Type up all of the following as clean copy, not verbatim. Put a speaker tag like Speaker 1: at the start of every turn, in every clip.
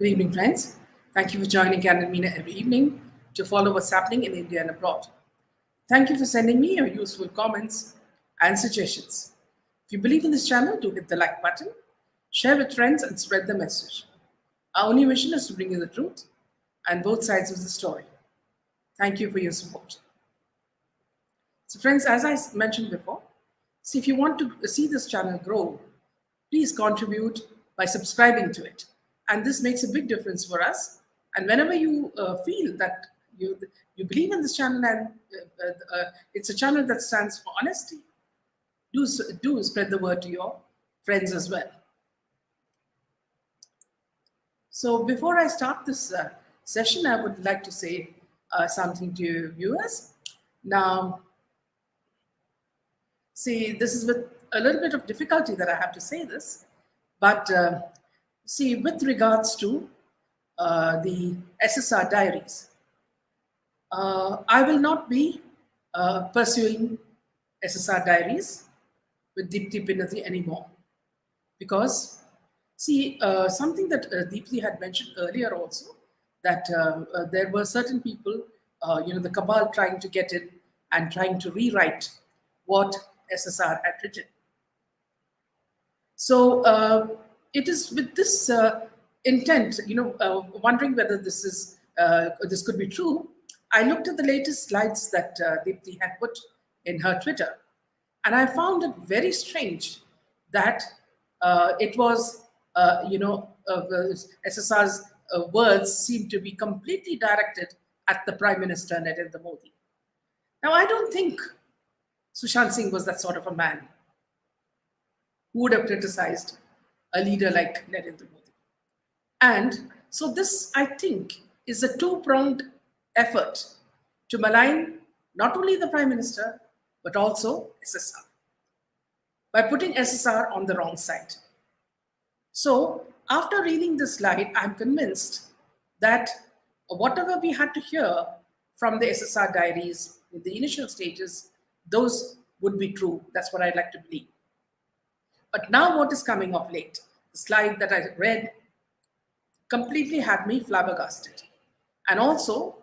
Speaker 1: Good evening, friends. Thank you for joining Candid Mina every evening to follow what's happening in India and abroad. Thank you for sending me your useful comments and suggestions. If you believe in this channel, do hit the like button, share with friends, and spread the message. Our only mission is to bring you the truth and both sides of the story. Thank you for your support. So, friends, as I mentioned before, see if you want to see this channel grow, please contribute by subscribing to it. And this makes a big difference for us. And whenever you feel that you believe in this channel and it's a channel that stands for honesty, do spread the word to your friends as well. So before I start this session, I would like to say something to you viewers. Now, see, this is with a little bit of difficulty that I have to say this, but see, with regards to the SSR diaries, I will not be pursuing SSR diaries with Deepti Pinati anymore, because see, something that Deepti had mentioned earlier also, that there were certain people, the cabal trying to get in and trying to rewrite what SSR had written. So it is with this intent, wondering whether this could be true. I looked at the latest slides that Deepti had put in her Twitter, and I found it very strange that it was, SSR's words seemed to be completely directed at the Prime Minister Narendra Modi. Now, I don't think Sushant Singh was that sort of a man who would have criticized a leader like Narendra Modi. And so this, I think, is a two-pronged effort to malign not only the Prime Minister, but also SSR, by putting SSR on the wrong side. So after reading this slide, I'm convinced that whatever we had to hear from the SSR diaries in the initial stages, those would be true. That's what I'd like to believe. But now what is coming of late, the slide that I read completely had me flabbergasted. And also,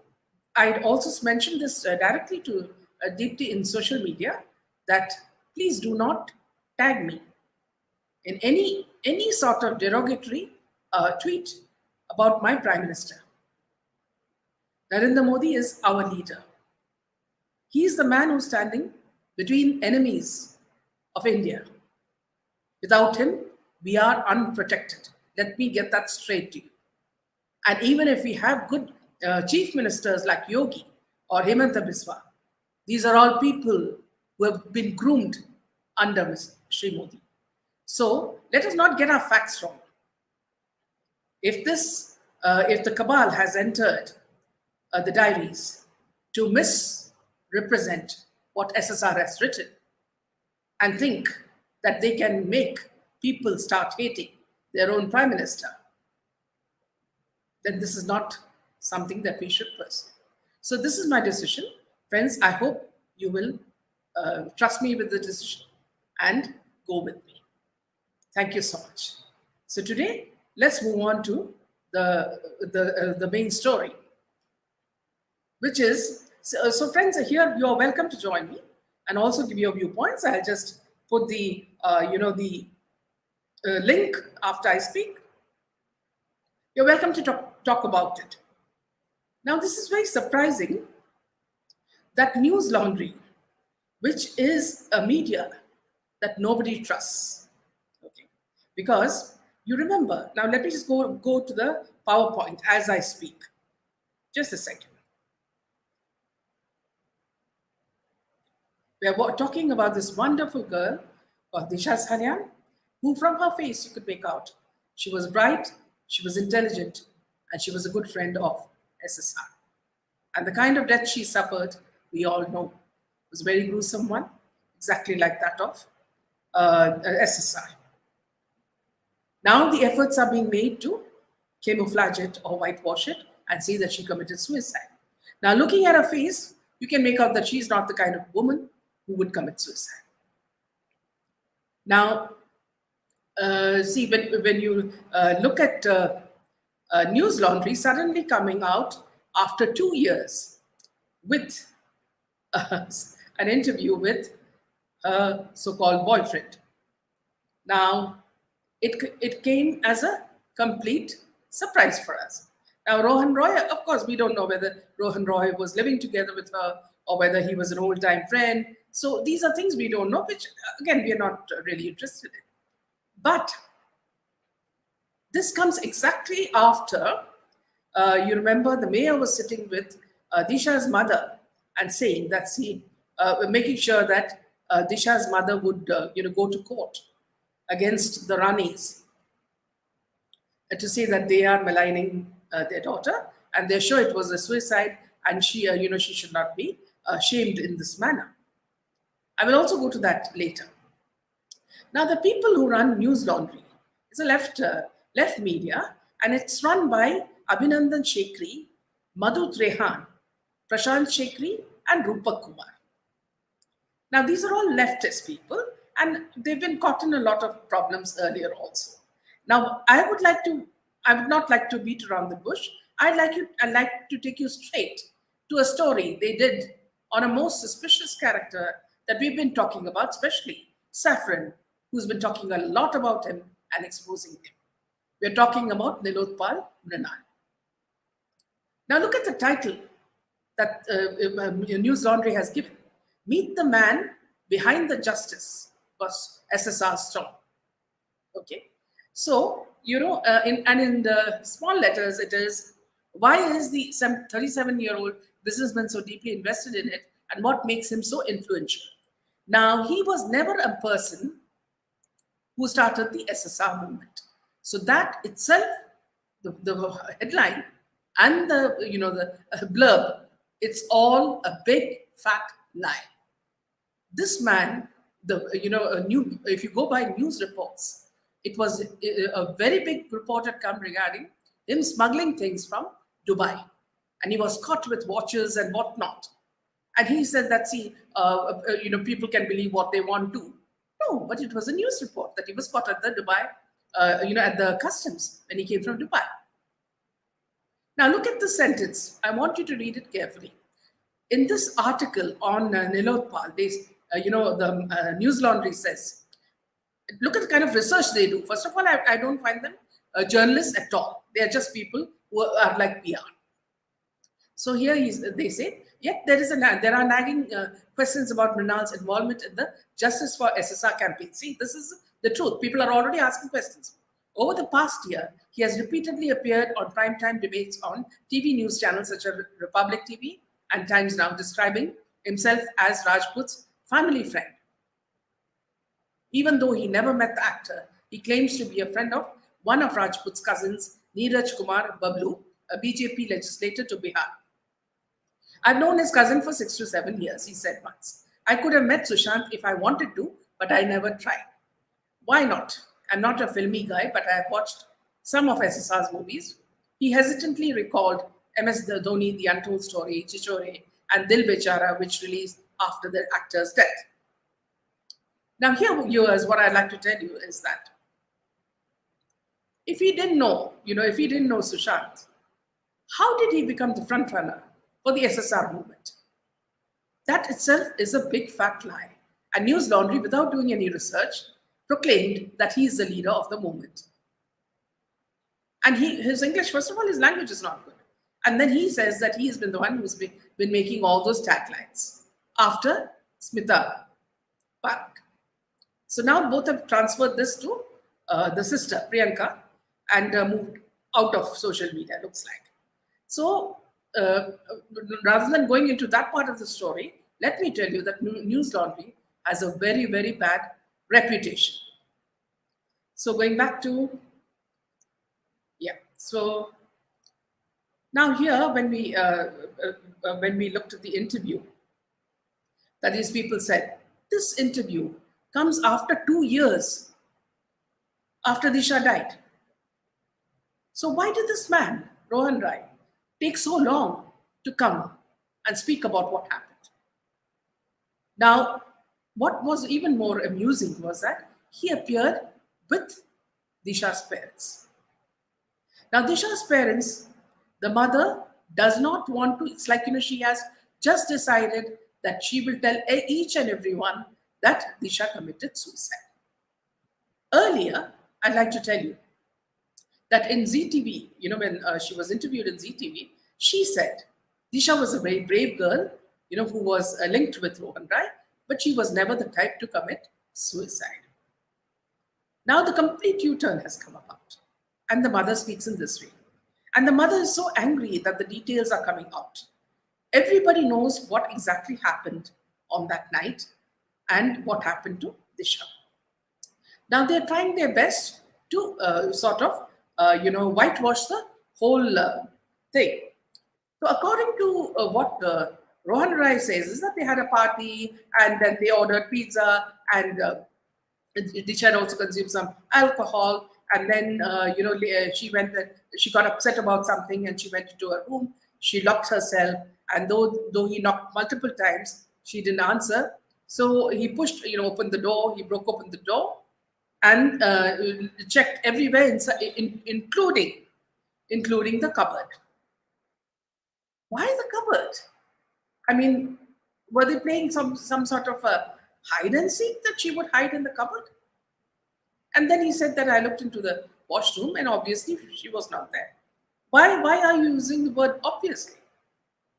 Speaker 1: I'd also mentioned this directly to Deepti in social media, that please do not tag me in any sort of derogatory tweet about my Prime Minister. Narendra Modi is our leader. He is the man who's standing between enemies of India. Without him, we are unprotected. Let me get that straight to you. And even if we have good chief ministers like Yogi or Hemanta Biswa, these are all people who have been groomed under Shri Modi. So let us not get our facts wrong. If the cabal has entered the diaries to misrepresent what SSR has written and think that they can make people start hating their own Prime Minister, then this is not something that we should pursue. So this is my decision. Friends, I hope you will trust me with the decision and go with me. Thank you so much. So today, let's move on to the main story, which is, so friends, here you are welcome to join me and also give your viewpoints. I'll just put the link after I speak. You're welcome to talk about it. Now, this is very surprising that News Laundry, which is a media that nobody trusts, okay? Because you remember, now let me just go to the PowerPoint as I speak. Just a second. We are talking about this wonderful girl called Disha Salian, who from her face you could make out she was bright, she was intelligent, and she was a good friend of SSR. And the kind of death she suffered, we all know, it was a very gruesome one, exactly like that of SSR. Now the efforts are being made to camouflage it or whitewash it and say that she committed suicide. Now, looking at her face, you can make out that she's not the kind of woman who would commit suicide. Now, see, when you look at News Laundry suddenly coming out after 2 years with an interview with her so-called boyfriend. Now, it came as a complete surprise for us. Now, Rohan Roy, of course, we don't know whether Rohan Roy was living together with her or whether he was an old-time friend. So these are things we don't know, which again we are not really interested in. But this comes exactly after, you remember, the mayor was sitting with Disha's mother and saying that, see, making sure that Disha's mother would, go to court against the Ranis to say that they are maligning their daughter, and they're sure it was a suicide, and she should not be shamed in this manner. I will also go to that later. Now, the people who run News Laundry is a left media, and it's run by Abhinandan Shekri, Madhu Trehan, Prashant Shekri, and Rupak Kumar. Now, these are all leftist people, and they've been caught in a lot of problems earlier also. Now, I would not like to beat around the bush. I'd like to take you straight to a story they did on a most suspicious character that we've been talking about, especially Saffron, who's been talking a lot about him and exposing him. We're talking about Nilotpal Mrinal. Now, look at the title that News Laundry has given. Meet the man behind the justice was SSR Storm. Okay. So, in the small letters, it is, why is the 37-year-old businessman so deeply invested in it, and what makes him so influential? Now, he was never a person who started the SSR movement. So that itself, the headline and the blurb, it's all a big fat lie. This man, if you go by news reports, it was a very big report had come regarding him smuggling things from Dubai, and he was caught with watches and whatnot. And he said that, see, people can believe what they want to. No, but it was a news report that he was caught at the Dubai, at the customs when he came from Dubai. Now look at the sentence. I want you to read it carefully. In this article on Nilotpal, the News Laundry says, look at the kind of research they do. First of all, I don't find them journalists at all. They are just people who are like PR. So here they say, yet there are nagging questions about Mrinal's involvement in the Justice for SSR campaign. See, this is the truth. People are already asking questions. Over the past year, he has repeatedly appeared on primetime debates on TV news channels such as Republic TV and Times Now, describing himself as Rajput's family friend. Even though he never met the actor, he claims to be a friend of one of Rajput's cousins, Neeraj Kumar Bablu, a BJP legislator to Bihar. I've known his cousin for 6 to 7 years, he said once. I could have met Sushant if I wanted to, but I never tried. Why not? I'm not a filmy guy, but I have watched some of SSR's movies. He hesitantly recalled MS Dhoni, The Untold Story, Chichore, and Dil Bechara, which released after the actor's death. Now, here, viewers, what I'd like to tell you is that if he didn't know Sushant, how did he become the front runner for the SSR movement? That itself is a big fat lie. And News Laundry, without doing any research, proclaimed that he is the leader of the movement. And his English, first of all, his language is not good. And then he says that he has been the one who's been making all those taglines after Smita Parak. So now both have transferred this to the sister, Priyanka, and moved out of social media, looks like. So rather than going into that part of the story, let me tell you that News Laundry has a very, very bad reputation. So going back to, so now here when we looked at the interview that these people said, this interview comes after 2 years after Disha died. So why did this man, Rohan Rai, take so long to come and speak about what happened? Now, what was even more amusing was that he appeared with Disha's parents. Now, Disha's parents, the mother does not want to, it's like, she has just decided that she will tell each and everyone that Disha committed suicide. Earlier, I'd like to tell you that in ZTV, when she was interviewed in ZTV, she said Disha was a very brave girl, who was linked with Rohan Rai, but she was never the type to commit suicide. Now the complete U-turn has come about, and the mother speaks in this way. And the mother is so angry that the details are coming out. Everybody knows what exactly happened on that night and what happened to Disha. Now they're trying their best to whitewash the whole thing. So according to what Rohan Rai says, is that they had a party and then they ordered pizza and Disha had also consumed some alcohol, and then she went and she got upset about something and she went into her room. She locked herself, and though he knocked multiple times, she didn't answer. So he pushed, opened the door. He broke open the door and checked everywhere, inside, including the cupboard. Why the cupboard? I mean, were they playing some sort of a hide and seek that she would hide in the cupboard? And then he said that I looked into the washroom and obviously she was not there. Why are you using the word obviously?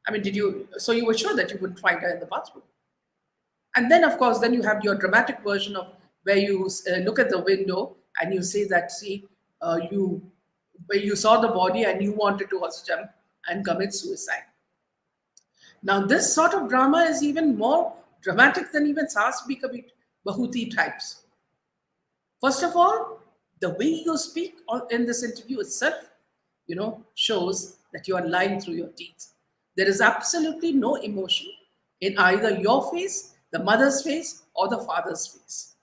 Speaker 1: I mean, so you were sure that you would find her in the bathroom? And then, of course, then you have your dramatic version of where you look at the window and you say that, where you saw the body and you wanted to also jump and commit suicide. Now, this sort of drama is even more dramatic than even Saas Bhi Kabhi Bahuti types. First of all, the way you speak in this interview itself, shows that you are lying through your teeth. There is absolutely no emotion in either your face, the mother's face, or the father's face.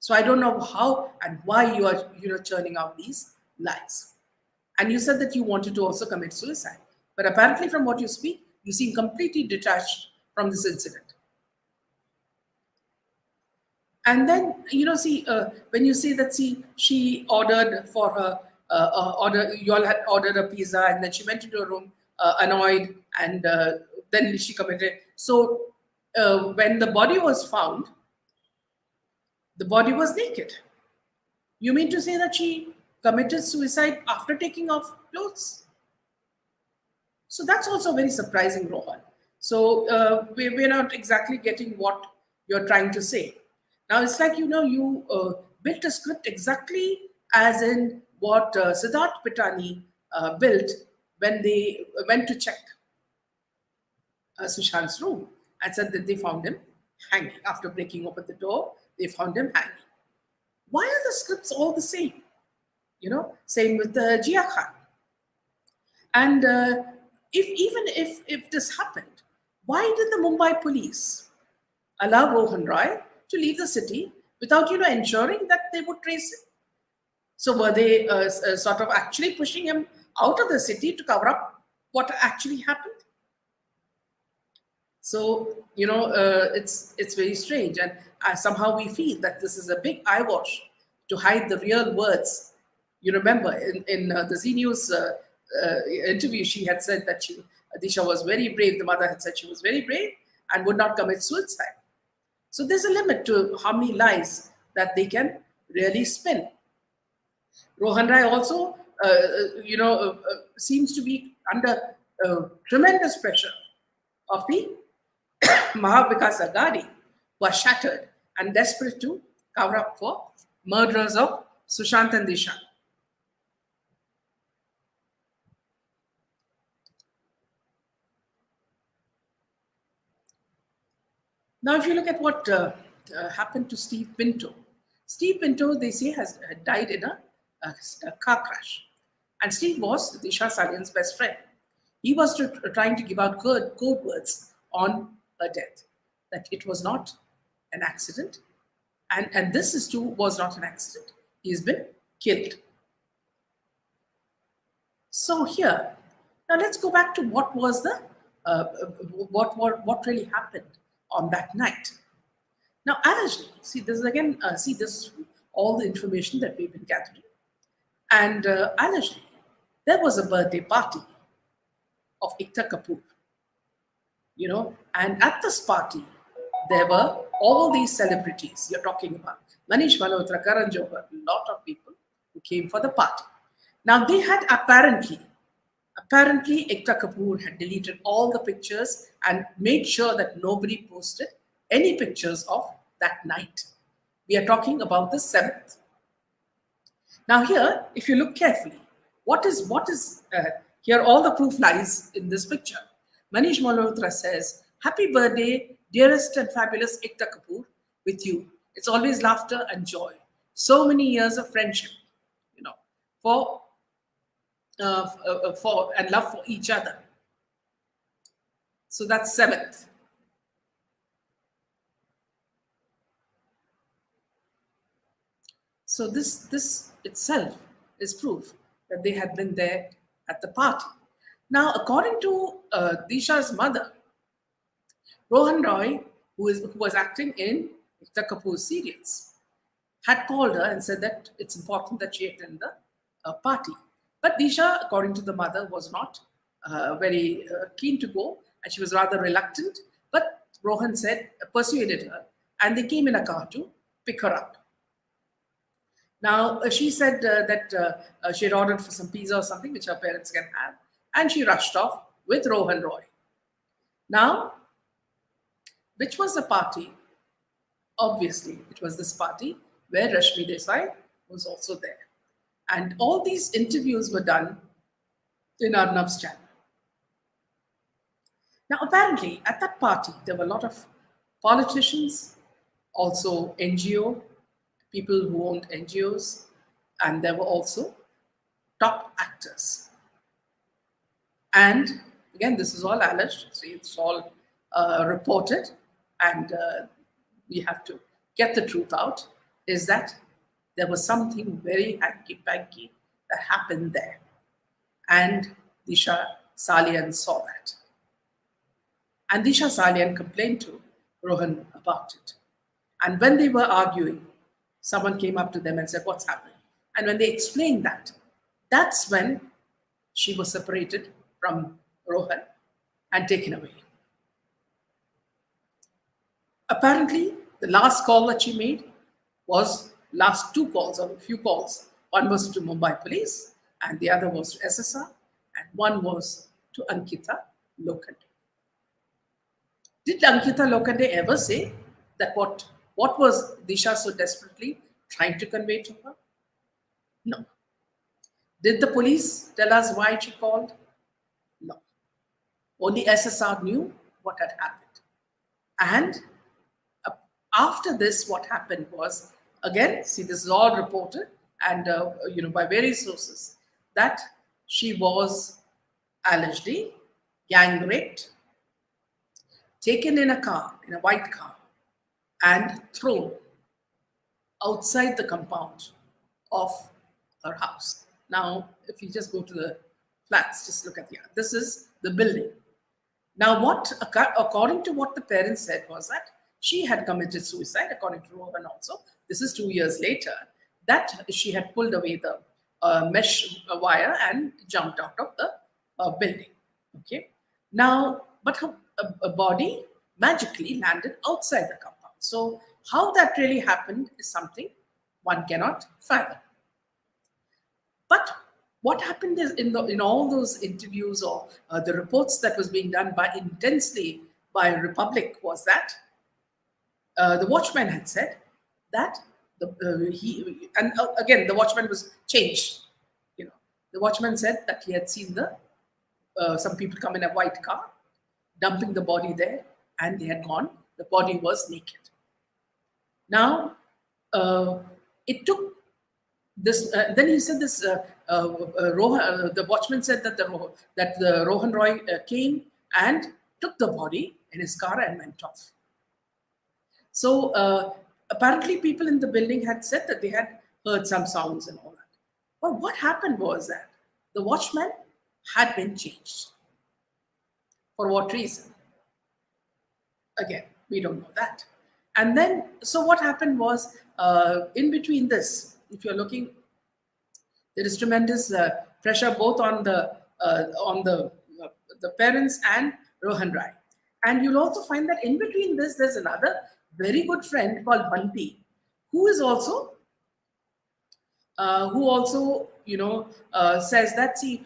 Speaker 1: So I don't know how and why you are, churning out these lies. And you said that you wanted to also commit suicide, but apparently, from what you speak, you seem completely detached from this incident. And then, when you say that, she ordered for her you all had ordered a pizza, and then she went into her room annoyed, and then she committed. So when the body was found, the body was naked. You mean to say that she committed suicide after taking off clothes? So that's also very surprising, Rohan. So we're not exactly getting what you're trying to say. Now it's like, you built a script exactly as in what Siddharth Pitani built when they went to check Sushant's room and said that they found him hanging. After breaking open the door, they found him hanging. Why are the scripts all the same? Same with Jia Khan. And if this happened, why did the Mumbai police allow Rohan Rai to leave the city without, ensuring that they would trace him? So were they sort of actually pushing him out of the city to cover up what actually happened? So, it's very strange. And somehow we feel that this is a big eyewash to hide the real words. You remember in the Z News interview, she had said that Disha was very brave. The mother had said she was very brave and would not commit suicide. So there's a limit to how many lies that they can really spin. Rohan Rai also, seems to be under tremendous pressure of the Mahavikas Aghadi, who are shattered and desperate to cover up for murderers of Sushant and Disha. Now, if you look at what happened to Steve Pinto, they say, has died in a car crash. And Steve was Disha Salian's best friend. He was trying to give out code words on her death, that it was not an accident. And this is too was not an accident. He's been killed. So here, now let's go back to what was the what really happened on that night. Now, allegedly, see this is again, this is all the information that we've been gathering, and allegedly, there was a birthday party of Ekta Kapoor, and at this party, there were all these celebrities you're talking about. Manish Malhotra, Karan Johar, a lot of people who came for the party. Now, they had apparently, Ekta Kapoor had deleted all the pictures and made sure that nobody posted any pictures of that night. We are talking about the 7th. Now, here, if you look carefully, what is here? All the proof lies in this picture. Manish Malhotra says, "Happy birthday, dearest and fabulous Ekta Kapoor, with you. It's always laughter and joy. So many years of friendship, for for and love for each other." So that's 7th. So this itself is proof that they had been there at the party. Now, according to Disha's mother, Rohan Rai, who was acting in Ekta Kapoor's serials, had called her and said that it's important that she attend the party. But Disha, according to the mother, was not very keen to go, and she was rather reluctant. But Rohan persuaded her, and they came in a car to pick her up. Now, she said that she had ordered for some pizza or something, which her parents can have, and she rushed off with Rohan Roy. Now, which was the party? Obviously, it was this party where Rashmi Desai was also there. And all these interviews were done in Arnab's channel. Now, apparently, at that party, there were a lot of politicians, also NGO, people who owned NGOs, and there were also top actors. And again, this is all alleged, so it's all reported, and we have to get the truth out, is that there was something very hanky-panky that happened there. And Disha Salian saw that. And Disha Salian complained to Rohan about it. And when they were arguing, someone came up to them and said, "What's happening?" And when they explained that, that's when she was separated from Rohan and taken away. Apparently, the last call that she made was last 2 calls or a few calls. One was to Mumbai police, and the other was to SSR, and one was to Ankita Lokande. Did Ankita Lokande ever say that what was Disha so desperately trying to convey to her? No. Did the police tell us why she called? No. Only SSR knew what had happened. And after this, what happened was, again, see, this is all reported and by various sources, that she was allegedly gang raped, taken in a car, in a white car, and thrown outside the compound of her house. Now, if you just go to the flats, just look at this is the building. Now, according to what the parents said was that she had committed suicide, according to Rohan also. This is 2 years later, that she had pulled away the mesh wire and jumped out of the building. Okay. Now, but her body magically landed outside the compound. So, how that really happened is something one cannot fathom. But what happened is in all those interviews or the reports that was being done intensely by Republic was that the watchman had said that again the watchman was changed. The watchman said that he had seen some people come in a white car, dumping the body there, and they had gone. The body was naked. Now, it took this. Then he said this. The watchman said that the Rohan Roy came and took the body in his car and went off. So apparently, people in the building had said that they had heard some sounds and all that. But what happened was that the watchman had been changed. For what reason? Again, we don't know that. And then, so what happened was, in between this, if you're looking, There is tremendous pressure both on the parents and Rohan Rai. And you'll also find that in between this, there's another very good friend called Bunty, who is also says that, see,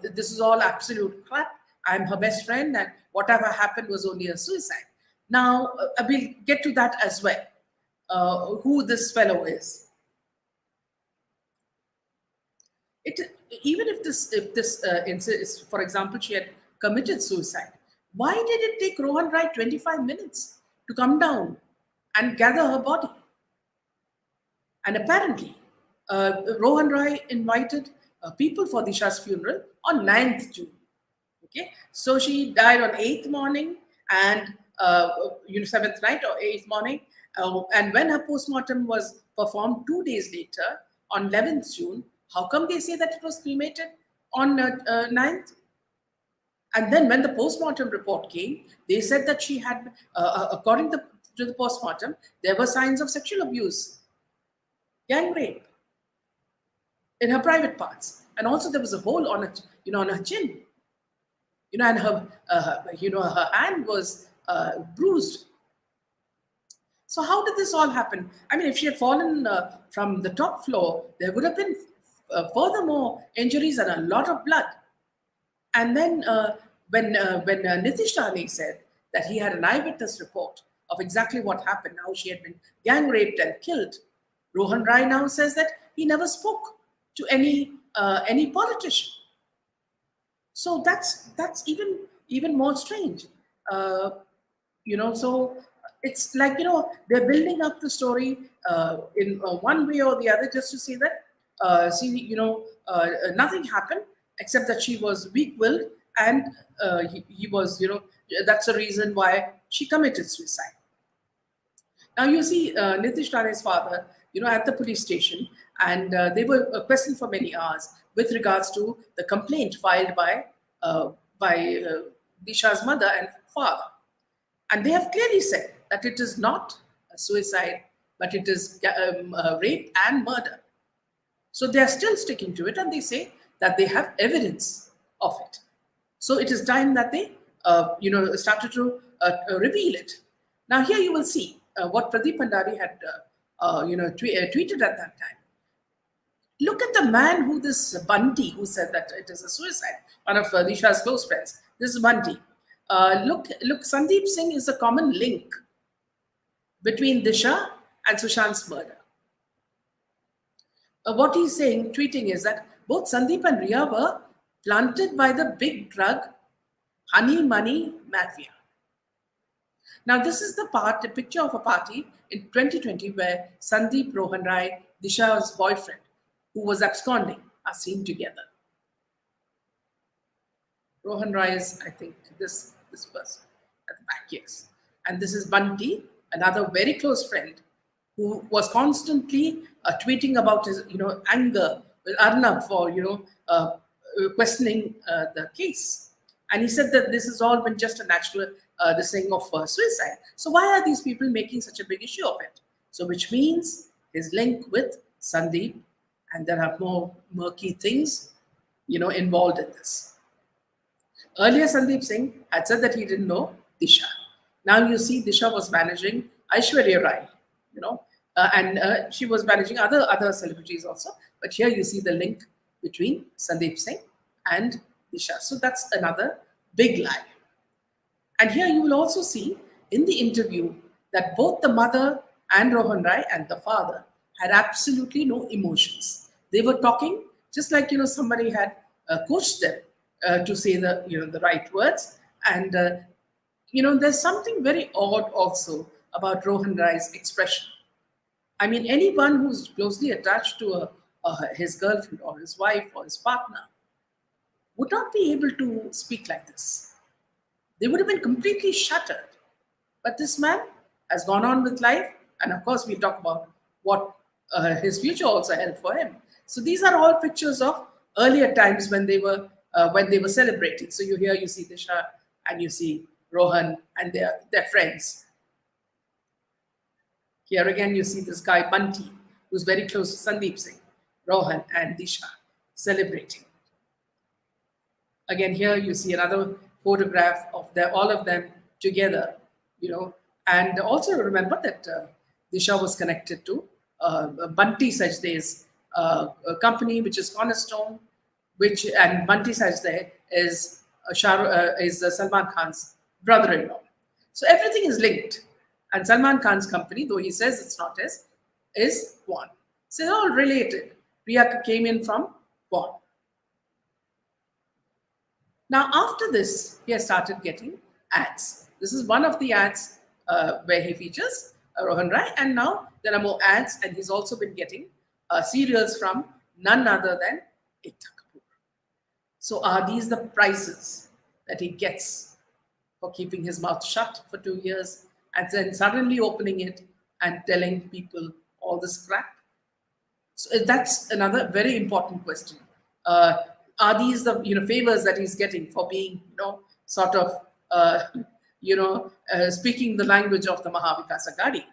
Speaker 1: this is all absolute crap. I'm her best friend, and whatever happened was only a suicide. Now, we'll get to that as well, who this fellow is. It Even if for example, she had committed suicide, why did it take Rohan Rai 25 minutes to come down and gather her body? And apparently, Rohan Rai invited people for Disha's funeral on 9th June. Okay, so she died on 8th morning and 7th night or 8th morning. And when her postmortem was performed 2 days later on 11th June, how come they say that it was cremated on 9th? And then when the postmortem report came, they said that she had, according to the postmortem, there were signs of sexual abuse, gang rape in her private parts. And also there was a hole on it, on her chin. And her hand was bruised. So how did this all happen? I mean, if she had fallen from the top floor, there would have been furthermore injuries and a lot of blood. And then when Nitish Rane said that he had an eyewitness report of exactly what happened, how she had been gang raped and killed, Rohan Rai now says that he never spoke to any politician. So that's even more strange. So it's like, they're building up the story in one way or the other just to say that nothing happened except that she was weak-willed and he was, that's the reason why she committed suicide. Now you see Nitish Rane's father, at the police station, and they were questioned for many hours with regards to the complaint filed by Disha's mother and father. And they have clearly said that it is not a suicide, but it is rape and murder. So they are still sticking to it, and they say that they have evidence of it. So it is time that they, started to reveal it. Now here you will see what Pradeep Bhandari had, tweeted at that time. Look at the man who this Bunty, who said that it is a suicide, one of Disha's close friends. This is Bunty. Look, Sandeep Singh is a common link between Disha and Sushant's murder. What he's saying, tweeting, is that both Sandeep and Riya were planted by the big drug honey money mafia. Now, this is a picture of a party in 2020 where Sandeep, Rohan Rai, Disha's boyfriend, who was absconding, are seen together. Rohan Rai is, I think, this person at the back, yes. And this is Bunty, another very close friend, who was constantly tweeting about his, anger with Arnab for, questioning the case. And he said that this has all been just a natural thing of suicide. So why are these people making such a big issue of it? So which means his link with Sandeep, and there are more murky things, involved in this. Earlier, Sandeep Singh had said that he didn't know Disha. Now you see Disha was managing Aishwarya Rai, and she was managing other celebrities also. But here you see the link between Sandeep Singh and Disha. So that's another big lie. And here you will also see in the interview that both the mother and Rohan Rai and the father had absolutely no emotions. They were talking just like, somebody had coached them to say the right words. And, there's something very odd also about Rohan Rai's expression. I mean, anyone who's closely attached to his girlfriend or his wife or his partner would not be able to speak like this. They would have been completely shattered. But this man has gone on with life, and of course we talk about what his future also held for him. So these are all pictures of earlier times when they were celebrating. So you see Disha and you see Rohan and their friends. Here again you see this guy Bunty, who's very close to Sandeep Singh, Rohan and Disha. celebrating. Again, here you see another photograph of all of them together, and also remember that Disha was connected to Bunty Sajdeh's company, which is Cornerstone, and Bunty Sajdeh is Salman Khan's brother-in-law. So everything is linked, and Salman Khan's company, though he says it's not his, is one. So they're all related. Priya came in from one. Now, after this, he has started getting ads. This is one of the ads where he features Rohan Rai, and now there are more ads, and he's also been getting serials from none other than Ekta Kapoor. So, are these the prices that he gets for keeping his mouth shut for 2 years and then suddenly opening it and telling people all this crap? So that's another very important question. Are these the favors that he's getting for being sort of speaking the language of the Mahavikas Aghadi,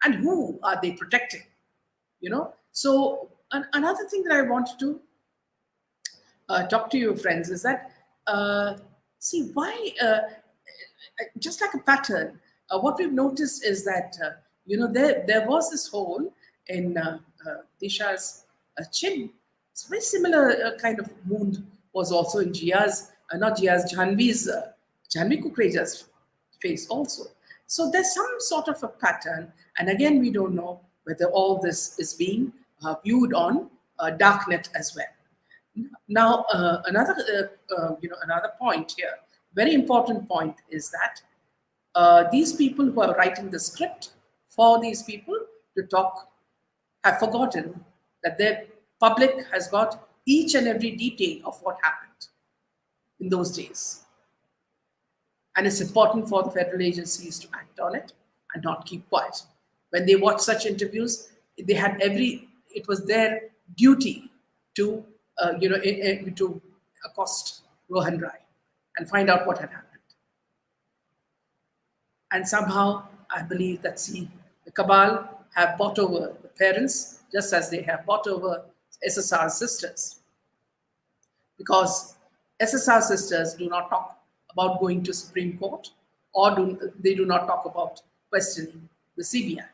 Speaker 1: and who are they protecting? So another thing that I wanted to talk to you, friends, is that see why just like a pattern. What we've noticed is that there was this hole in Disha's chin. It's very similar kind of wound was also in Janvi's, Janvi Kukreja's face also. So there's some sort of a pattern, and again, we don't know whether all this is being viewed on darknet as well. Now, another point here, very important point, is that these people who are writing the script for these people to talk have forgotten that their public has got each and every detail of what happened in those days. And it's important for the federal agencies to act on it and not keep quiet. When they watch such interviews, it was their duty to, to accost Rohan Rai and find out what had happened. And somehow, I believe that the cabal have bought over the parents just as they have bought over SSR sisters. Because SSR sisters do not talk about going to Supreme Court, or they do not talk about questioning the CBI.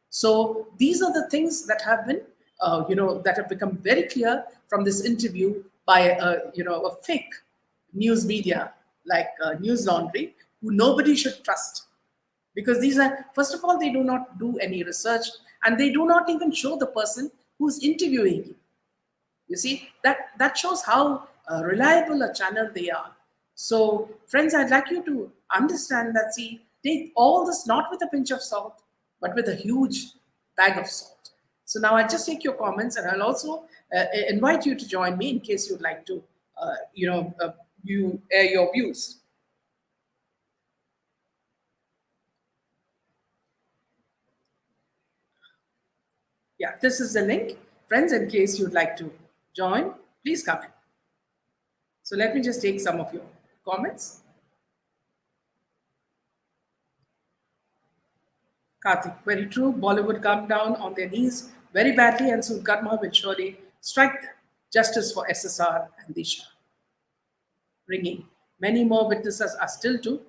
Speaker 1: So these are the things that have been, that have become very clear from this interview by a fake news media like News Laundry, who nobody should trust. Because these are, first of all, they do not do any research, and they do not even show the person who's interviewing you. You see, that shows how reliable a channel they are. So, friends, I'd like you to understand that, take all this not with a pinch of salt, but with a huge bag of salt. So now I'll just take your comments, and I'll also invite you to join me in case you'd like to, you air your views. Yeah, this is the link. Friends, in case you'd like to join, please come in. So let me just take some of your comments. Karthik, very true. Bollywood come down on their knees very badly, and soon karma will surely strike them. Justice for SSR and Disha. Ringing. Many more witnesses are still to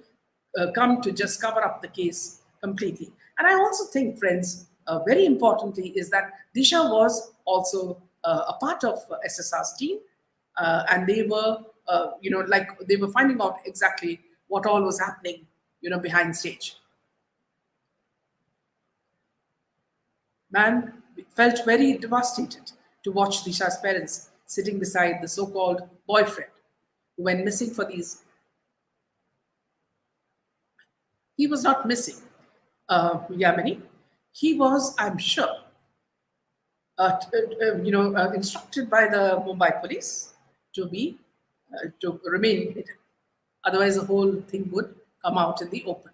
Speaker 1: come to just cover up the case completely. And I also think, friends, very importantly, is that Disha was also a part of SSR's team, and they were, they were finding out exactly what all was happening, behind stage. Man felt very devastated to watch Disha's parents sitting beside the so-called boyfriend who went missing for these. He was not missing, Yamini. He was, I'm sure, instructed by the Mumbai police to remain hidden. Otherwise, the whole thing would come out in the open.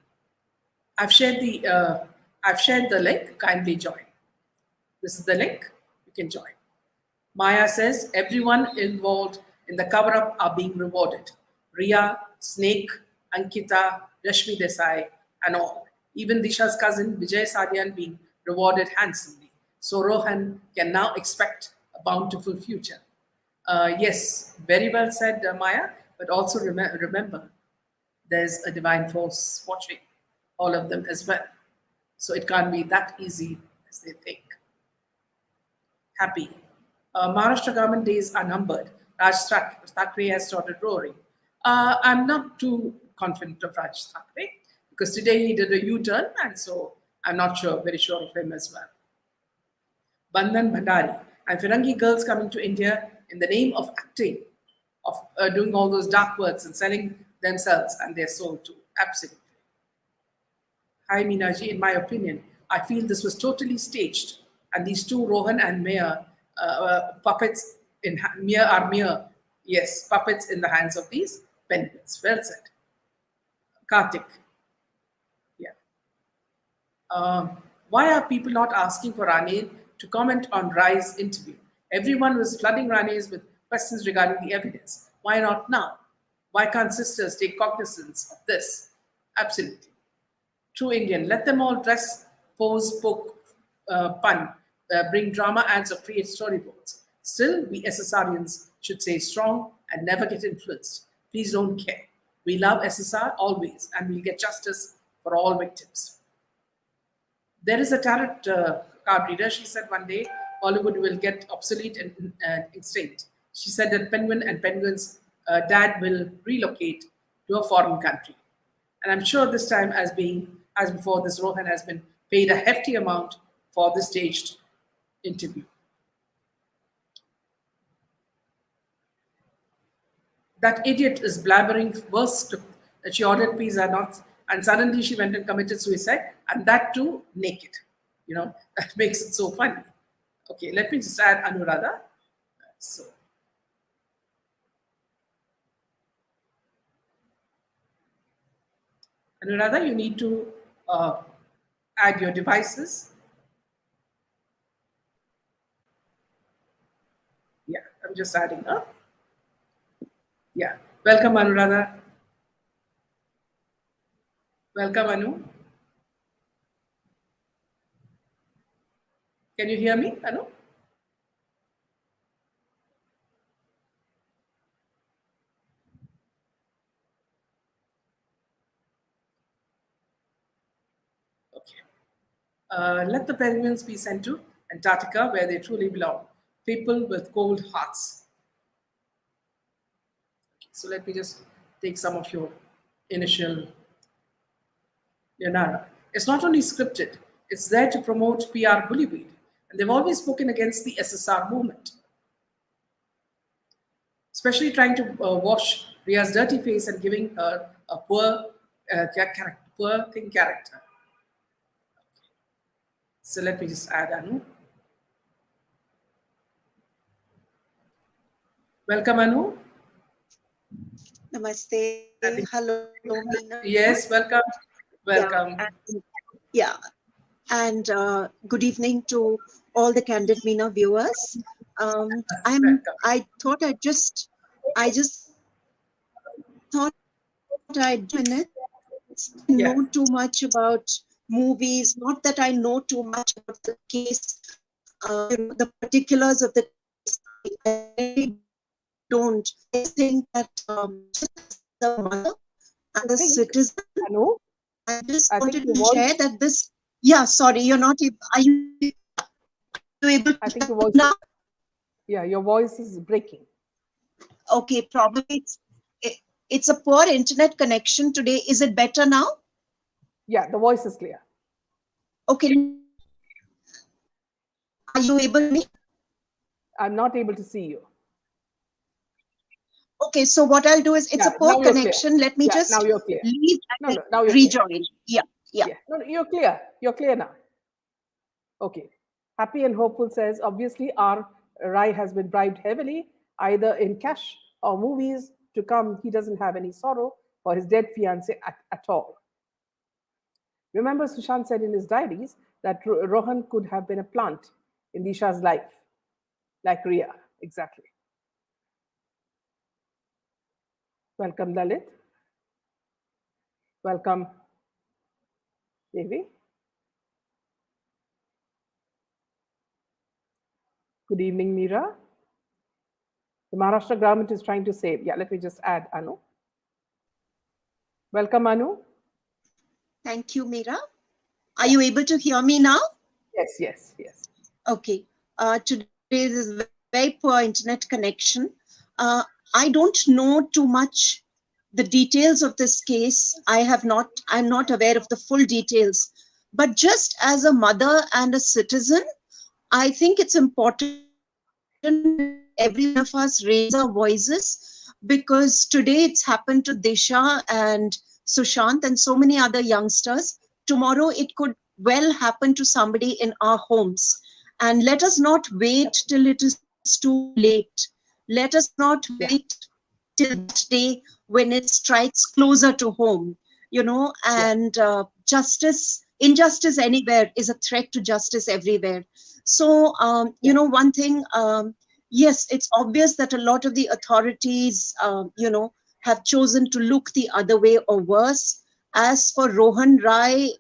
Speaker 1: I've shared the link. Kindly join. This is the link. You can join. Maya says everyone involved in the cover-up are being rewarded. Riya, Snake, Ankita, Rashmi Desai, and all. Even Disha's cousin Vijay Salian being rewarded handsomely. So Rohan can now expect a bountiful future. Yes, very well said, Maya. But also remember, there's a divine force watching all of them as well. So it can't be that easy as they think. Happy. Maharashtra government days are numbered. Thackeray has started roaring. I'm not too confident of Raj Thackeray because today he did a U-turn, and so I'm not sure, very sure of him as well. Bandhan Bhandari and Firangi girls coming to India in the name of acting, of doing all those dark works and selling themselves and their soul too. Absolutely. Hi, Minaji. In my opinion, I feel this was totally staged, and these two Rohan and Mia puppets in Mia are mere, yes, puppets in the hands of these penguins. Well said, Kartik. Yeah. Why are people not asking for Rane to comment on Rai's interview? Everyone was flooding Rane's with questions regarding the evidence. Why not now? Why can't sisters take cognizance of this? Absolutely. True Indian. Let them all dress, pose, poke, pun, bring drama ads or create storyboards. Still, we SSRians should stay strong and never get influenced. Please don't care. We love SSR always, and we'll get justice for all victims. There is a tarot card reader. She said one day Hollywood will get obsolete and extinct. She said that Penguin and Penguin's dad will relocate to a foreign country. And I'm sure this time, as before, this Rohan has been paid a hefty amount for the staged interview. That idiot is blabbering worse script that she ordered pizza not, and suddenly she went and committed suicide, and that too naked. That makes it so funny. Okay, let me just add Anuradha. So, Anuradha, you need to add your devices. Yeah, I'm just adding up. Yeah, welcome, Anuradha. Welcome, Anu. Can you hear me, Anu? Okay. Let the penguins be sent to Antarctica, where they truly belong. People with cold hearts. So let me just take some of your initial Leonara. It's not only scripted, it's there to promote PR bullyweed. And they've always spoken against the SSR movement, especially trying to wash Ria's dirty face and giving her a poor thing character. So let me just add Anu. Welcome, Anu.
Speaker 2: Namaste. Hello, Meena.
Speaker 1: Yes, welcome. Welcome.
Speaker 2: Yeah, and good evening to all the Candid Meena viewers. I thought I just thought I'd minutes know too much about movies. Not that I know too much about the case, the particulars of the case. I don't. I think that the mother and the citizen.
Speaker 3: Hello?
Speaker 2: I just wanted to share that this. Yeah, sorry, you're not. Are you able to?
Speaker 3: I think your voice.
Speaker 2: Now?
Speaker 3: Yeah, your voice is breaking.
Speaker 2: Okay, probably it's a poor internet connection today. Is it better now?
Speaker 3: Yeah, the voice is clear.
Speaker 2: Okay. Are you able to me?
Speaker 3: I'm not able to see you.
Speaker 2: Okay, so what I'll do is it's a poor connection. Let me just
Speaker 3: now you're clear.
Speaker 2: Leave and
Speaker 3: now you're
Speaker 2: rejoin.
Speaker 3: Clear.
Speaker 2: Yeah.
Speaker 3: No, you're clear. You're clear now. Okay. Happy and Hopeful says, obviously, our Rai has been bribed heavily, either in cash or movies to come. He doesn't have any sorrow for his dead fiancé at all. Remember, Sushant said in his diaries that Rohan could have been a plant in Disha's life, like Ria, exactly. Welcome, Lalit. Welcome, Devi. Good evening, Meera. The Maharashtra government is trying to save. Yeah, let me just add Anu. Welcome, Anu.
Speaker 2: Thank you, Meera. Are you able to hear me now?
Speaker 3: Yes, yes, yes.
Speaker 2: Okay. Today is very poor internet connection. I don't know too much the details of this case. I'm not aware of the full details. But just as a mother and a citizen, I think it's important every one of us raise our voices, because today it's happened to Disha and Sushant and so many other youngsters. Tomorrow it could well happen to somebody in our homes. And let us not wait till it is too late. Let us not wait till that day when it strikes closer to home, and injustice anywhere is a threat to justice everywhere. So, one thing, yes, it's obvious that a lot of the authorities, have chosen to look the other way or worse. As for Rohan Rai,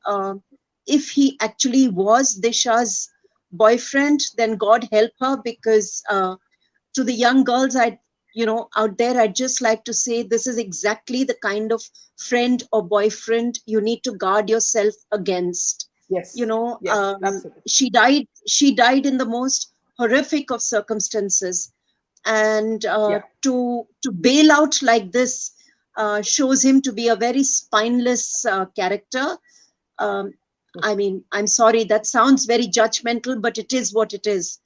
Speaker 2: if he actually was Disha's boyfriend, then God help her, because to the young girls out there, I'd just like to say this is exactly the kind of friend or boyfriend you need to guard yourself against.
Speaker 3: Yes. Yes, absolutely.
Speaker 2: She died in the most horrific of circumstances, and to bail out like this shows him to be a very spineless character. I mean, I'm sorry, that sounds very judgmental, but it is what it is.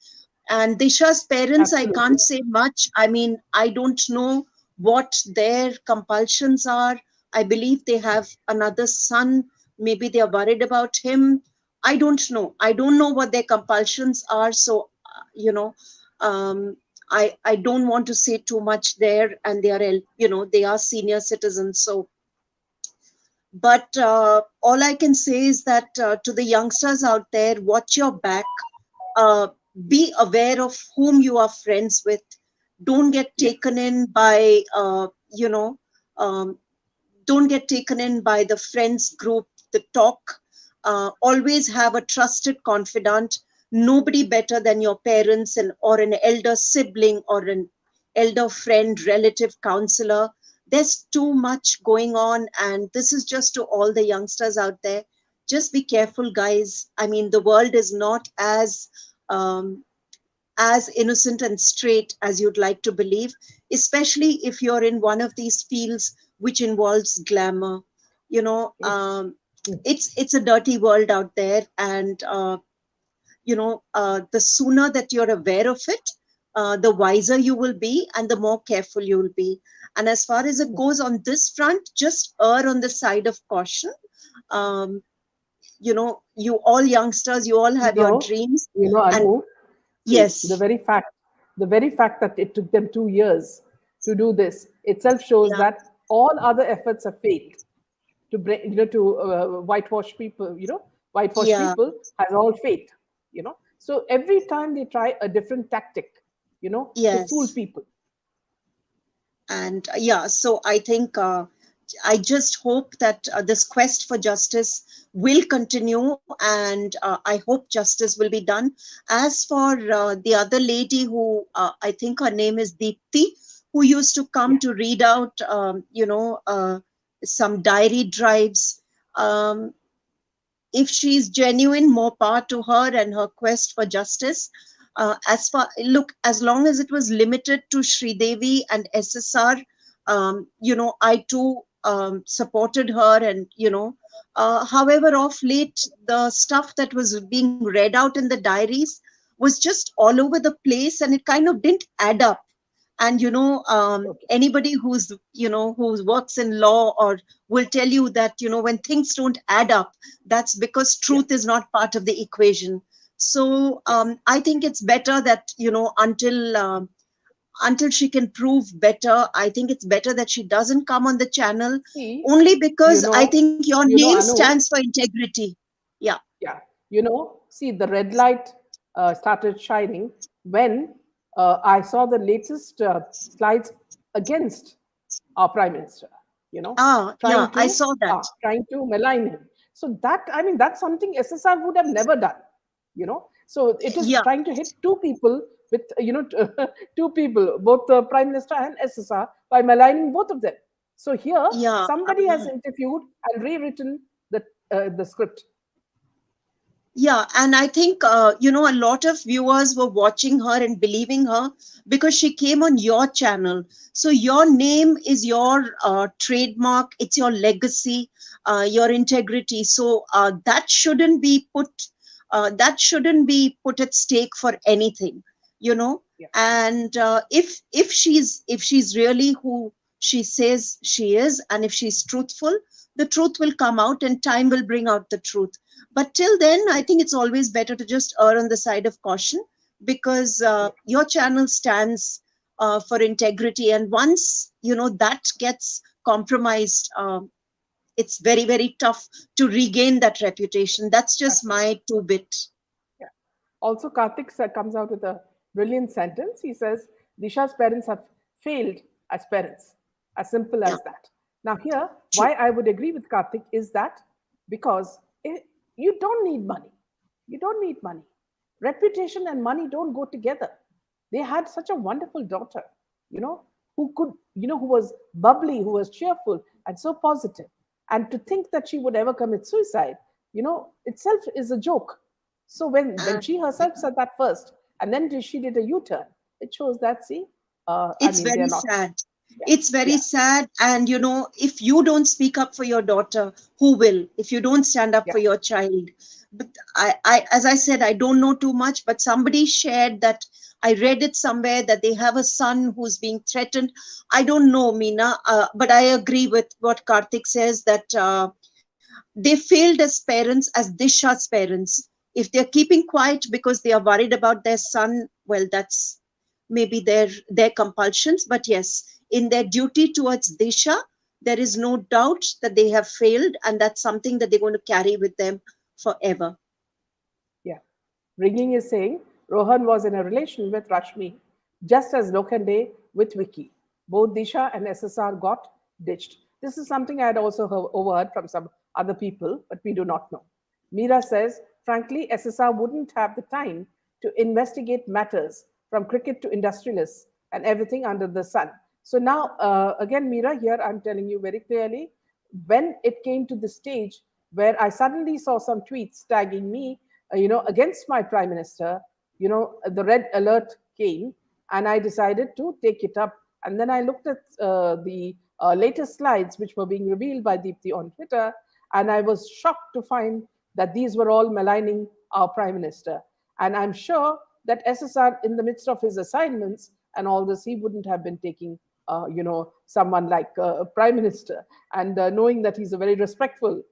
Speaker 2: And Disha's parents,
Speaker 3: Absolutely.
Speaker 2: I can't say much. I mean, I don't know what their compulsions are. I believe they have another son. Maybe they are worried about him. I don't know. I don't know what their compulsions are. So, I don't want to say too much there. And they are senior citizens. So, but all I can say is that to the youngsters out there, watch your back. Be aware of whom you are friends with. Don't get taken in by don't get taken in by the friends group, the talk. Always have a trusted confidant, nobody better than your parents or an elder sibling or an elder friend, relative, counselor. There's too much going on, and this is just to all the youngsters out there. Just be careful, guys. I mean, the world is not um, as innocent and straight as you'd like to believe, especially if you're in one of these fields which involves glamour. It's a dirty world out there, and the sooner that you're aware of it, the wiser you will be and the more careful you will be. And as far as it goes on this front, just err on the side of caution. um, you all youngsters, you all have your dreams.
Speaker 3: Anu,
Speaker 2: Yes.
Speaker 3: the very fact that it took them 2 years to do this itself shows that all other efforts are faked to bring, to whitewash people. People has all faked. So every time they try a different tactic, to fool people.
Speaker 2: And so I think I just hope that this quest for justice will continue, and I hope justice will be done. As for the other lady who I think her name is Deepthi, who used to come to read out, some diary drives. If she's genuine, more power to her and her quest for justice. As long as it was limited to Sridevi and SSR, I too supported her. And however, of late, the stuff that was being read out in the diaries was just all over the place, and it kind of didn't add up. And anybody who works in law or will tell you that when things don't add up, that's because truth is not part of the equation. So I think it's better that until she can prove better, I think it's better that she doesn't come on the channel. Only because I think your name
Speaker 3: Anu,
Speaker 2: stands for integrity. Yeah.
Speaker 3: See, the red light started shining when I saw the latest slides against our Prime Minister,
Speaker 2: I saw that.
Speaker 3: Trying to malign him. So that's something SSR would have never done, So it is trying to hit two people with two people, both the Prime Minister and SSR, by maligning both of them. So here,
Speaker 2: Yeah.
Speaker 3: somebody has interviewed and rewritten the script.
Speaker 2: Yeah, and I think, a lot of viewers were watching her and believing her because she came on your channel. So your name is your trademark, it's your legacy, your integrity. So that shouldn't be put at stake for anything,
Speaker 3: Yeah.
Speaker 2: And if she's really who she says she is, and if she's truthful, the truth will come out and time will bring out the truth. But till then, I think it's always better to just err on the side of caution, because your channel stands for integrity. And once, that gets compromised, it's very, very tough to regain that reputation. That's just my two bit.
Speaker 3: Yeah. Also, Karthik comes out with a brilliant sentence. He says, Disha's parents have failed as parents. As simple as that. Now here, why I would agree with Karthik is that because you don't need money. You don't need money. Reputation and money don't go together. They had such a wonderful daughter, who could, who was bubbly, who was cheerful and so positive. And to think that she would ever commit suicide, itself is a joke. So when she herself said that first, and then she did a U-turn, it shows that, see,
Speaker 2: It's very sad. It's very sad. And, if you don't speak up for your daughter, who will? If you don't stand up for your child. But as I said, I don't know too much, but somebody shared that, I read it somewhere, that they have a son who's being threatened. I don't know, Meena, but I agree with what Karthik says, that they failed as parents, as Disha's parents. If they're keeping quiet because they are worried about their son, well, that's maybe their compulsions. But yes, in their duty towards Disha, there is no doubt that they have failed, and that's something that they're going to carry with them forever.
Speaker 3: Yeah. Ringing is saying Rohan was in a relation with Rashmi, just as Lokhande with Vicky. Both Disha and SSR got ditched. This is something I had also overheard from some other people, but we do not know. Meera says, frankly, SSR wouldn't have the time to investigate matters from cricket to industrialists and everything under the sun. So now, again, Meera, here I'm telling you very clearly, when it came to the stage where I suddenly saw some tweets tagging me, against my prime minister, the red alert came, and I decided to take it up. And then I looked at the latest slides, which were being revealed by Deepthi on Twitter, and I was shocked to find that these were all maligning our prime minister. And I'm sure that SSR, in the midst of his assignments and all this, he wouldn't have been taking, someone like prime minister, and knowing that he's a very respectful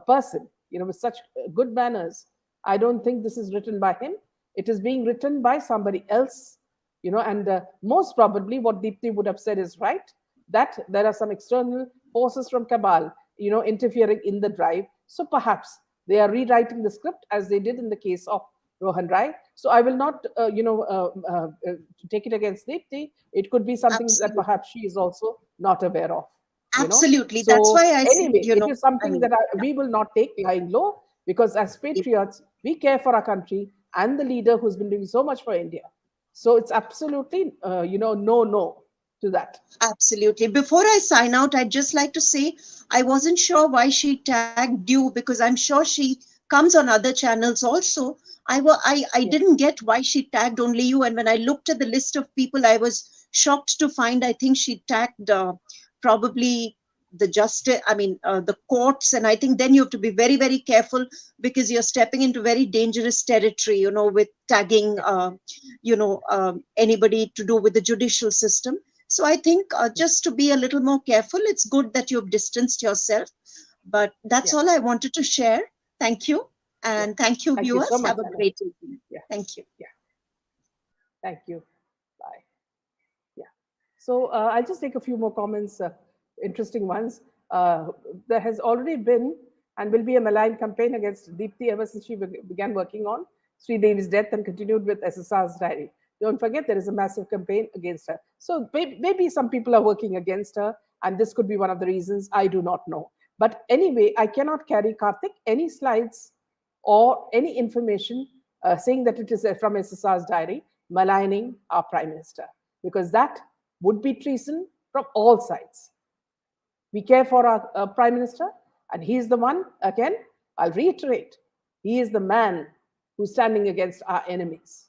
Speaker 3: person, with such good manners. I don't think this is written by him. It is being written by somebody else, and most probably what Deepthi would have said is right, that there are some external forces from Cabal, interfering in the drive. So perhaps they are rewriting the script as they did in the case of Rohan Rai. So I will not, take it against Deepthi. It could be something that perhaps she is also not aware of.
Speaker 2: Absolutely.
Speaker 3: So
Speaker 2: that's why I
Speaker 3: anyway,
Speaker 2: said,
Speaker 3: it is something that we will not take lying low, because as patriots, we care for our country and the leader who's been doing so much for India. So it's absolutely, no to that.
Speaker 2: Absolutely. Before I sign out, I'd just like to say I wasn't sure why she tagged you, because I'm sure she comes on other channels also. I didn't get why she tagged only you. And when I looked at the list of people, I was shocked to find, I think she tagged probably the the courts. And I think then you have to be very, very careful, because you're stepping into very dangerous territory, with tagging, anybody to do with the judicial system. So I think just to be a little more careful, it's good that you've distanced yourself. But that's all I wanted to share. Thank you. And thank you, viewers.
Speaker 3: So much,
Speaker 2: have a great evening. Thank you.
Speaker 3: Thank you. Bye. So I'll just take a few more comments, interesting ones. There has already been and will be a malign campaign against Deepthi ever since she began working on Sri Devi's death and continued with SSR's diary. Don't forget, there is a massive campaign against her. So maybe some people are working against her, and this could be one of the reasons. I do not know. But anyway, I cannot carry, Karthik, any slides or any information saying that it is from SSR's diary. maligning our Prime Minister, because that would be treason from all sides. We care for our Prime Minister, and he is the one, again, I'll reiterate, he is the man who's standing against our enemies.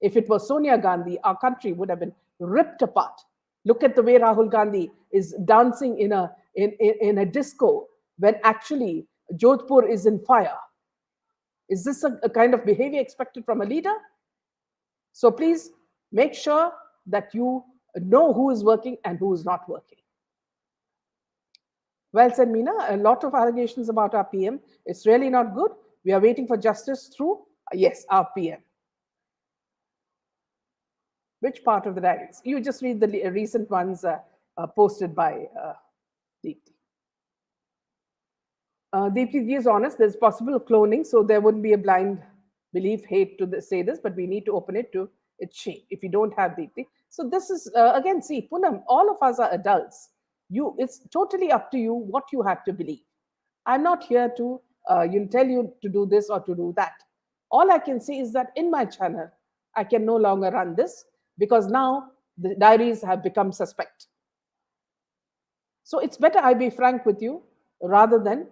Speaker 3: If it was Sonia Gandhi, our country would have been ripped apart. Look at the way Rahul Gandhi is dancing in a disco when actually Jodhpur is in fire. Is this a kind of behavior expected from a leader? So please make sure that you know who is working and who is not working. Well said, Meena. A lot of allegations about our PM. It's really not good. We are waiting for justice through, yes, our PM. Which part of the diaries? You just read the recent ones posted by Deepthi. Deepthi is honest. There's possible cloning, so there wouldn't be a blind belief, hate to say this, but we need to open it to its shame if you don't have Deepthi. So this is, again, see, Poonam, all of us are adults. It's totally up to you what you have to believe. I'm not here to tell you to do this or to do that. All I can say is that in my channel, I can no longer run this because now the diaries have become suspect. So it's better I be frank with you rather than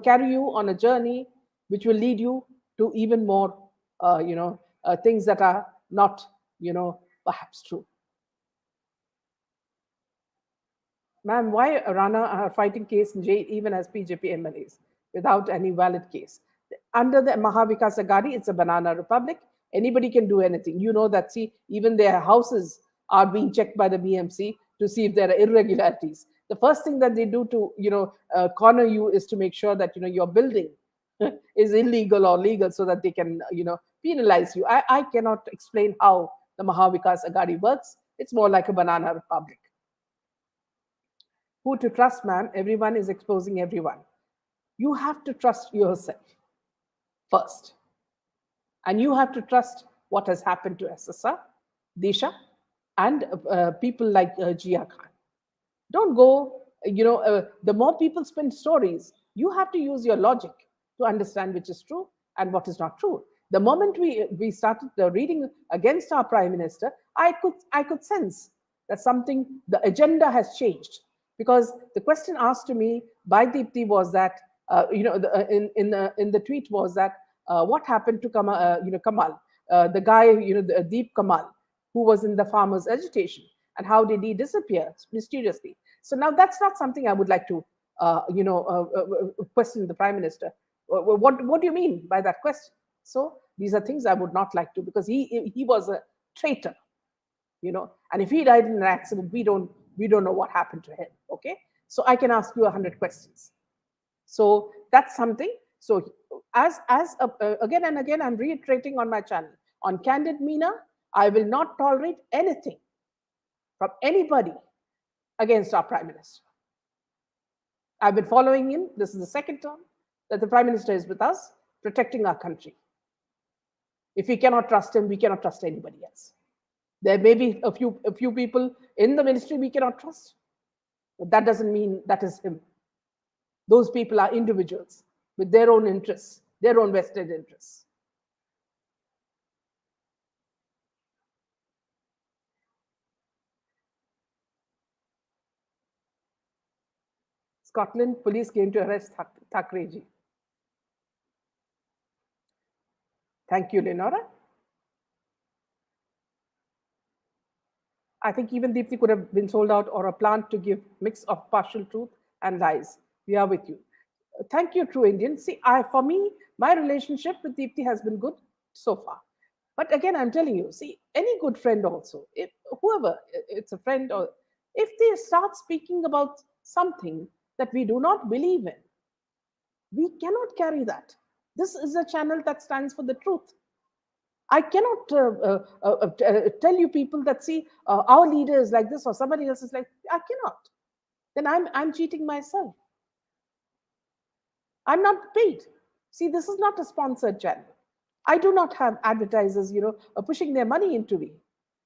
Speaker 3: carry you on a journey which will lead you to even more things that are not perhaps true. Ma'am, why Rana are fighting case in jail even as BJP MLAs without any valid case? Under the Mahavikas Aghadi, it's a banana republic. Anybody can do anything. You know that, see, even their houses are being checked by the BMC to see if there are irregularities. The first thing that they do to, corner you is to make sure that, your building is illegal or legal so that they can, penalize you. I cannot explain how the Mahavikas Aghadi works. It's more like a banana republic. Who to trust, ma'am? Everyone is exposing everyone. You have to trust yourself first. And you have to trust what has happened to SSR, Disha, and people like Jia Khan. Don't go, the more people spin stories, you have to use your logic to understand which is true and what is not true. The moment we started reading against our Prime Minister, I could sense that the agenda has changed. Because the question asked to me by Deepthi was that, in the tweet was that, what happened to Kamal, the guy, Deep Kamal, who was in the farmers' agitation, and how did he disappear mysteriously? So now that's not something I would like to, question the Prime Minister. What do you mean by that question? So these are things I would not like to, because he was a traitor, and if he died in an accident, we don't know what happened to him. Okay, so I can ask you 100 questions. So that's something. So again and again, I'm reiterating on my channel, on Candid Meena, I will not tolerate anything from anybody against our Prime Minister. I've been following him. This is the second term that the Prime Minister is with us, protecting our country. If we cannot trust him, we cannot trust anybody else. There may be a few people in the ministry we cannot trust, but that doesn't mean that is him. Those people are individuals with their own interests, their own vested interests. Scotland police came to arrest Thakreji. Thank you, Lenora. I think even Deepthi could have been sold out or a plant to give mix of partial truth and lies. We are with you. Thank you, True Indian. See, for me, my relationship with Deepthi has been good so far. But again, I'm telling you, see, any good friend also, if whoever, it's a friend, or if they start speaking about something that we do not believe in, we cannot carry that. This is a channel that stands for the truth. I cannot tell you people that, see, our leader is like this or somebody else is like, I cannot. Then I'm cheating myself. I'm not paid. See, this is not a sponsored channel. I do not have advertisers, pushing their money into me.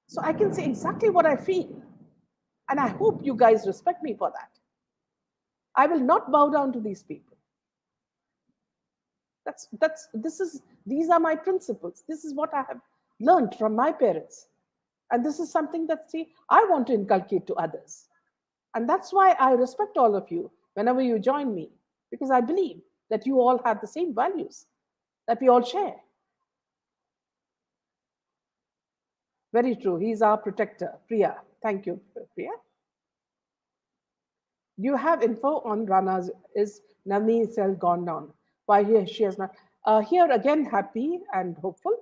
Speaker 3: So I can say exactly what I feel. And I hope you guys respect me for that. I will not bow down to these people. These are my principles. This is what I have learned from my parents. And this is something that, see, I want to inculcate to others. And that's why I respect all of you whenever you join me, because I believe that you all have the same values that we all share. Very true. He's our protector. Priya. Thank you, Priya. Do you have info on Rana's? Is Navneet cell gone down? Why she has not? Here again, happy and hopeful.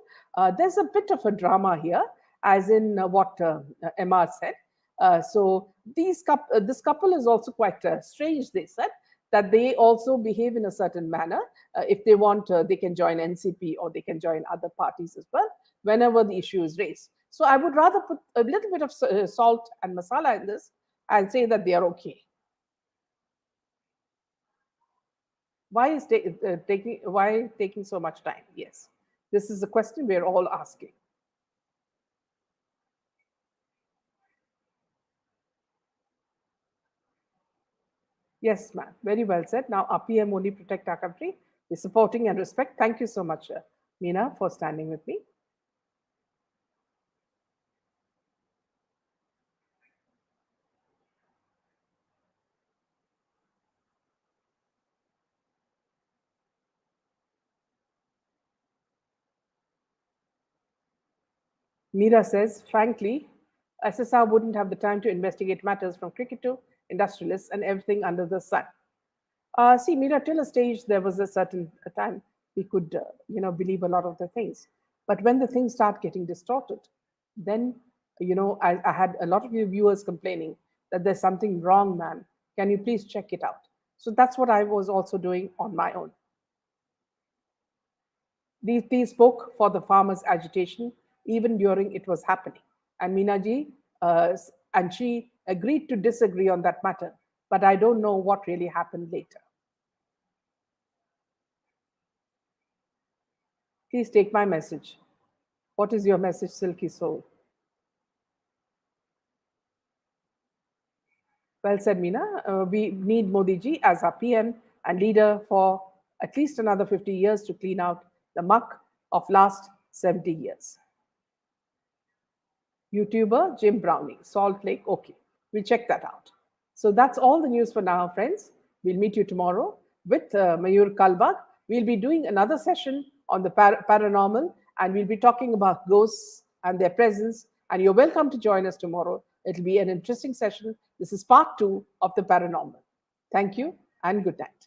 Speaker 3: There's a bit of a drama here, as in what Emma said. So this couple is also quite strange. They said that they also behave in a certain manner. If they want, they can join NCP or they can join other parties as well whenever the issue is raised. So I would rather put a little bit of salt and masala in this and say that they are okay. Why is taking so much time? Yes, this is a question we're all asking. Yes, ma'am. Very well said. Now, our PM only protect our country. We're supporting and respect. Thank you so much, Meena, for standing with me. Meera says, frankly, SSR wouldn't have the time to investigate matters from cricket to industrialists and everything under the sun. See, Meera, till a stage, there was a certain time we could, believe a lot of the things. But when the things start getting distorted, then, I had a lot of you viewers complaining that there's something wrong, man. Can you please check it out? So that's what I was also doing on my own. These spoke for the farmers' agitation even during it was happening. And Meenaji, and she agreed to disagree on that matter, but I don't know what really happened later. Please take my message. What is your message, Silky Soul? Well said, Meena. We need Modi ji as our PM and leader for at least another 50 years to clean out the muck of last 70 years. YouTuber Jim Browning, Salt Lake. Okay, we'll check that out. So that's all the news for now, friends. We'll meet you tomorrow with Mayur Kalbag. We'll be doing another session on the paranormal, and we'll be talking about ghosts and their presence. And you're welcome to join us tomorrow. It'll be an interesting session. This is part 2 of the paranormal. Thank you and good night.